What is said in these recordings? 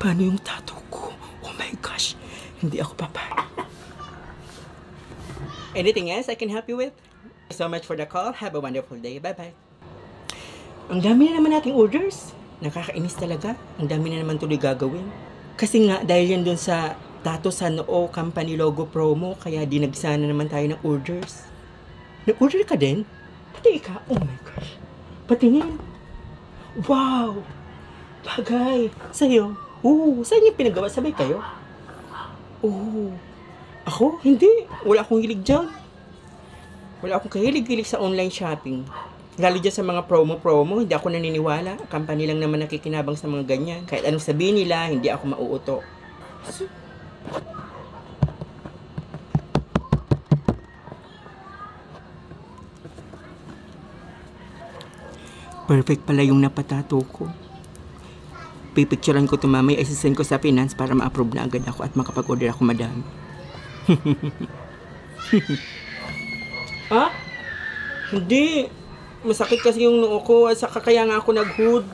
Paano yung tattoo ko? Oh my gosh, hindi ako papayag. Anything else I can help you with? Thank you so much for the call. Have a wonderful day. Bye-bye. Ang dami na naman nating orders. Nakakainis talaga. Ang dami na naman tuloy gagawin. Kasi nga, dahil yan dun sa tattoo sa noo company logo promo, kaya dinagsana naman tayo ng orders. Nag-order ka din? Pati ikaw? Oh my gosh. Patingin. Wow! Bagay. Sa'yo? Saan yung pinagawa? Sabay kayo? Ako? Hindi. Wala akong hilig dyan. Wala akong kahilig-hilig sa online shopping. Lalo dyan sa mga promo-promo, hindi ako naniniwala. Company lang naman nakikinabang sa mga ganyan. Kahit anong sabihin nila, hindi ako mauuto. Perfect pala yung napatato ko. Pipicturean ko ito mamaya, isasend ko sa finance para ma-approve na agad ako at makapag-order ako madami. Hindi. Masakit kasi yung noo ko. Saka kaya nga ako nag-hood.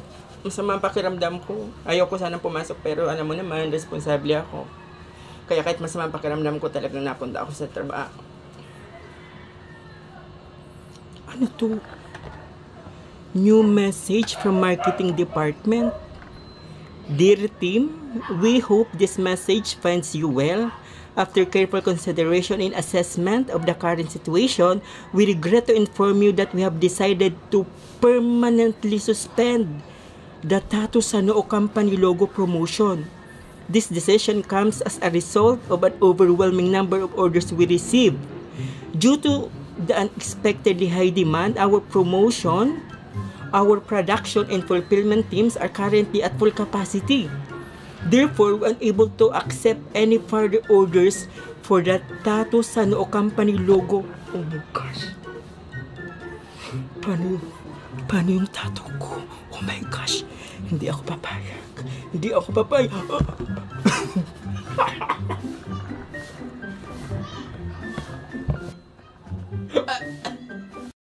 Masama ang pakiramdam ko. Ayaw ko sanang pumasok pero alam mo naman, responsable ako. Kaya kahit masama ang pakiramdam ko, talagang napunta ako sa trabaho. Ano to? New message from marketing department. Dear team, we hope this message finds you well. After careful consideration and assessment of the current situation, we regret to inform you that we have decided to permanently suspend the Tattoo sa Noo company logo promotion. This decision comes as a result of an overwhelming number of orders we received. Due to the unexpectedly high demand, our promotion, our production and fulfillment teams are currently at full capacity. Therefore, we're unable to accept any further orders for the Tattoo sa Noo company logo. Oh my gosh. Paano yung tattoo ko? Oh my gosh. Hindi ako papayag.